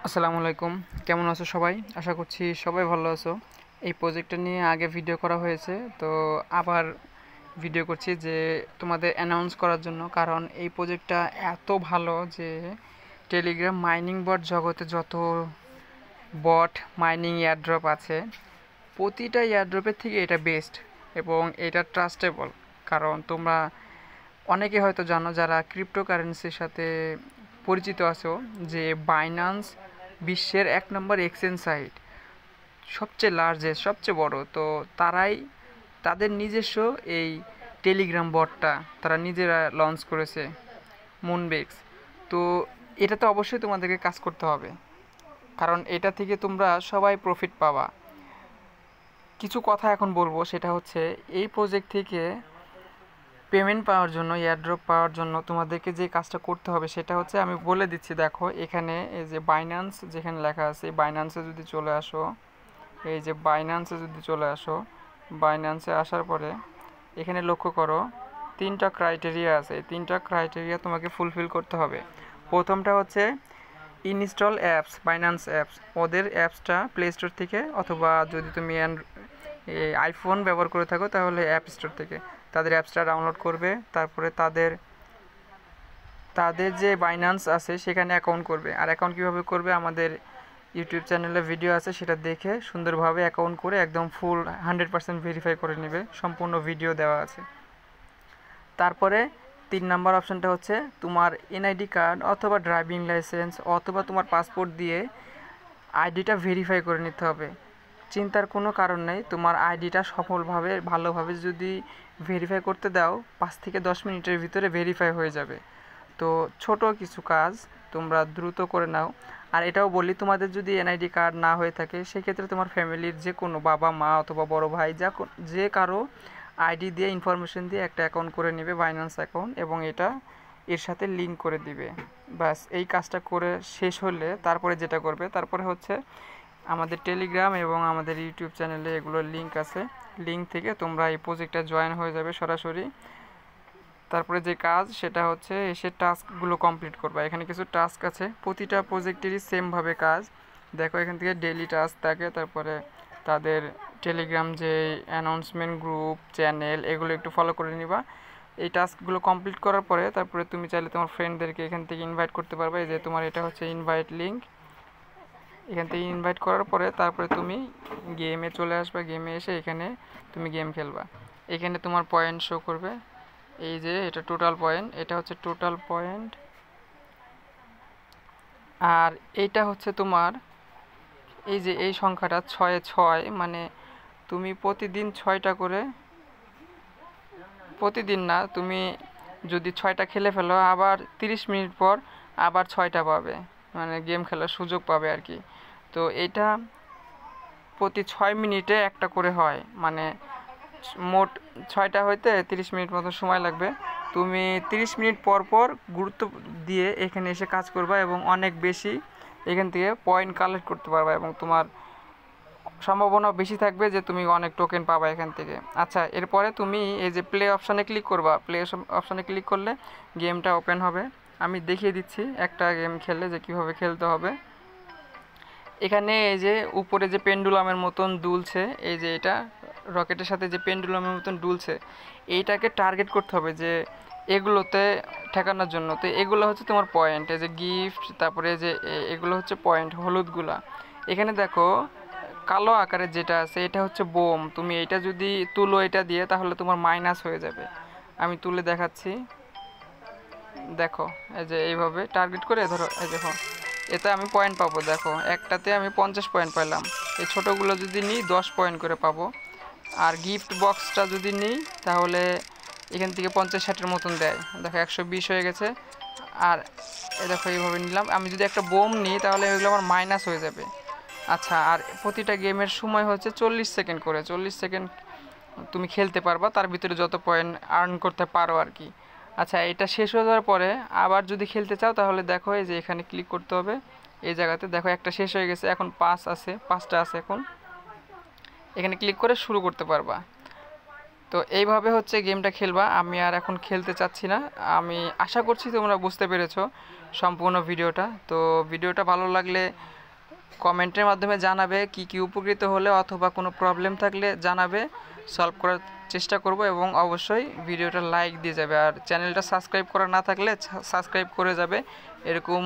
আসসালামু আলাইকুম। কেমন আছো সবাই? আশা করছি সবাই ভালো আছো। এই প্রজেক্টটা নিয়ে আগে ভিডিও করা হয়েছে, তো আবার ভিডিও করছি যে তোমাদের অ্যানাউন্স করার জন্য। কারণ এই প্রজেক্টটা এত ভালো যে টেলিগ্রাম মাইনিং বট জগতে যত বট মাইনিং এয়ারড্রপ আছে, প্রতিটা এয়ারড্রপের থেকে এটা বেস্ট এবং এটা ট্রাস্টেবল। কারণ তোমরা অনেকে হয়তো জানো যারা ক্রিপ্টোকারেন্সির সাথে পরিচিত আছো যে বাইন্যান্স বিশ্বের 1 নম্বর এক্সচেঞ্জ সাইট, সবচেয়ে লার্জেস্ট, সবচেয়ে বড়। তো তারাই তাদের নিজস্ব এই টেলিগ্রাম বটটা তারা নিজেরা লঞ্চ করেছে, মুনবেক্স। তো এটাতে অবশ্যই তোমাদেরকে কাজ করতে হবে, কারণ এটা থেকে তোমরা সবাই প্রফিট পাবা। কিছু কথা এখন বলবো, সেটা হচ্ছে এই প্রজেক্ট থেকে পেমেন্ট পাওয়ার জন্য, এয়ারড্রপ পাওয়ার জন্য তোমাদেরকে যে কাজটা করতে হবে সেটা হচ্ছে, আমি বলে দিচ্ছি। দেখো এখানে এই যে বাইন্যান্স যেখানে লেখা আছে, এই বাইন্যান্সে যদি চলে আসো, এই যে বাইন্যান্সে যদি চলে আসো, বাইন্যান্সে আসার পরে এখানে লক্ষ্য করো 3টা ক্রাইটেরিয়া আছে। এই 3টা ক্রাইটেরিয়া তোমাকে ফুলফিল করতে হবে। প্রথমটা হচ্ছে ইনস্টল অ্যাপস, বাইন্যান্স অ্যাপস। ওদের অ্যাপসটা প্লে স্টোর থেকে, অথবা যদি তুমি আইফোন ব্যবহার করে থাকো তাহলে অ্যাপ স্টোর থেকে তাদের অ্যাপসটা ডাউনলোড করবে। তারপরে তাদের তাদের যে বাইন্যান্স আছে সেখানে অ্যাকাউন্ট করবে। আর অ্যাকাউন্ট কীভাবে করবে, আমাদের ইউটিউব চ্যানেলে ভিডিও আছে, সেটা দেখে সুন্দরভাবে অ্যাকাউন্ট করে একদম ফুল 100% ভেরিফাই করে নেবে, সম্পূর্ণ ভিডিও দেওয়া আছে। তারপরে 3 নম্বর অপশানটা হচ্ছে তোমার এনআইডি কার্ড অথবা ড্রাইভিং লাইসেন্স অথবা তোমার পাসপোর্ট দিয়ে আইডিটা ভেরিফাই করে নিতে হবে। চিন্তার কোনো কারণ নেই, তোমার আইডিটা সফলভাবে ভালোভাবে যদি ভেরিফাই করতে দাও 5 থেকে 10 মিনিটের ভিতরে ভেরিফাই হয়ে যাবে। তো ছোট কিছু কাজ তোমরা দ্রুত করে নাও। আর এটাও বলি, তোমাদের যদি এনআইডি কার্ড না হয়ে থাকে সেক্ষেত্রে তোমার ফ্যামিলির যে কোনো বাবা মা অথবা বড় ভাই যে কারো আইডি দিয়ে, ইনফরমেশন দিয়ে একটা অ্যাকাউন্ট করে নেবে, বাইন্যান্স অ্যাকাউন্ট, এবং এটা এর সাথে লিঙ্ক করে দিবে। ব্যাস এই কাজটা করে শেষ হলে তারপরে যেটা করবে, তারপরে হচ্ছে আমাদের টেলিগ্রাম এবং আমাদের ইউটিউব চ্যানেলে এগুলোর লিঙ্ক আছে, লিঙ্ক থেকে তোমরা এই প্রজেক্টটা জয়েন হয়ে যাবে সরাসরি। তারপরে যে কাজ সেটা হচ্ছে এসে টাস্কগুলো কমপ্লিট করবা। এখানে কিছু টাস্ক আছে, প্রতিটা প্রজেক্টেরই সেমভাবে কাজ। দেখো এখান থেকে ডেইলি টাস্ক থাকে, তারপরে তাদের টেলিগ্রাম যে অ্যানাউন্সমেন্ট গ্রুপ, চ্যানেল, এগুলো একটু ফলো করে নিবা। এই টাস্কগুলো কমপ্লিট করার পরে তারপরে তুমি চাইলে তোমার ফ্রেন্ডদেরকে এখান থেকে ইনভাইট করতে পারবে। এই যে তোমার এটা হচ্ছে ইনভাইট লিঙ্ক, এখান থেকে ইনভাইট করার পরে তারপরে তুমি গেমে চলে আসবে। গেমে এসে এখানে তুমি গেম খেলবা। এখানে তোমার পয়েন্ট শো করবে, এই যে এটা টোটাল পয়েন্ট, এটা হচ্ছে টোটাল পয়েন্ট। আর এইটা হচ্ছে তোমার এই যে এই সংখ্যাটা 6-6, মানে তুমি প্রতিদিন 6টা করে, প্রতিদিন না, তুমি যদি 6টা খেলে ফেলো আবার 30 মিনিট পর আবার 6টা পাবে, মানে গেম খেলার সুযোগ পাবে আর কি। তো এটা প্রতি 6 মিনিটে একটা করে হয়, মানে মোট 6টা হইতে 30 মিনিট মতো সময় লাগবে। তুমি 30 মিনিট পর পর গুরুত্ব দিয়ে এখানে এসে কাজ করবা এবং অনেক বেশি এখান থেকে পয়েন্ট কালেক্ট করতে পারবা এবং তোমার সম্ভাবনা বেশি থাকবে যে তুমি অনেক টোকেন পাবা এখান থেকে। আচ্ছা, এরপরে তুমি এই যে প্লে অপশানে ক্লিক করবা। প্লে অপশানে ক্লিক করলে গেমটা ওপেন হবে। আমি দেখিয়ে দিচ্ছি একটা গেম খেললে যে কীভাবে খেলতে হবে। এখানে এই যে উপরে যে পেন্ডুলামের মতন দুলছে, এই যে এটা রকেটের সাথে যে পেন্ডুলামের মতন দুলছে, এইটাকে টার্গেট করতে হবে যে এগুলোতে ঠেকানোর জন্য। তো এগুলো হচ্ছে তোমার পয়েন্ট, এই যে গিফট, তারপরে যে এগুলো হচ্ছে পয়েন্ট হলুদগুলা। এখানে দেখো কালো আকারের যেটা আছে এটা হচ্ছে বোম। তুমি এটা যদি তুলো এটা দিয়ে তাহলে তোমার মাইনাস হয়ে যাবে। আমি তুলে দেখাচ্ছি, দেখো এই যে এইভাবে টার্গেট করে ধরো, এই দেখো এতে আমি পয়েন্ট পাবো। দেখো একটাতে আমি 50 পয়েন্ট পেলাম। এই ছোটোগুলো যদি নিই 10 পয়েন্ট করে পাবো। আর গিফট বক্সটা যদি নিই তাহলে এখান থেকে 50-60-এর মতন দেয়। দেখো 120 হয়ে গেছে। আর এ দেখো এইভাবে নিলাম। আমি যদি একটা বোম নিই তাহলে এগুলো আমার মাইনাস হয়ে যাবে। আচ্ছা, আর প্রতিটা গেমের সময় হচ্ছে 40 সেকেন্ড করে। 40 সেকেন্ড তুমি খেলতে পারবা, তার ভিতরে যত পয়েন্ট আর্ন করতে পারো আর কি। আচ্ছা, এটা শেষ হয়ে যাওয়ার পরে আবার যদি খেলতে চাও তাহলে দেখো এই যে এখানে ক্লিক করতে হবে। এই জায়গাতে দেখো একটা শেষ হয়ে গেছে, এখন 5টা আছে এখন। এখানে ক্লিক করে শুরু করতে পারবা। তো এইভাবে হচ্ছে গেমটা খেলবা। আমি আর এখন খেলতে চাচ্ছি না। আমি আশা করছি তোমরা বুঝতে পেরেছো। সম্পূর্ণ ভিডিওটা। তো ভিডিওটা ভালো লাগলে কমেন্টের মাধ্যমে জানাবে কি কি উপকৃত হলে, অথবা কোনো প্রবলেম থাকলে জানাবে, সলভ করার চেষ্টা করব। এবং অবশ্যই ভিডিওটা লাইক দিয়ে যাবে, আর চ্যানেলটা সাবস্ক্রাইব করা না থাকলে সাবস্ক্রাইব করে যাবে এরকম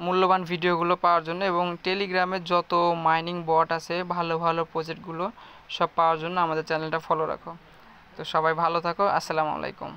মূল্যবান ভিডিওগুলো পাওয়ার জন্য। এবং টেলিগ্রামে যত মাইনিং বট আছে ভালো ভালো প্রজেক্টগুলো সব পাওয়ার জন্য আমাদের চ্যানেলটা ফলো রাখো। তো সবাই ভালো থাকো, আসসালামু আলাইকুম।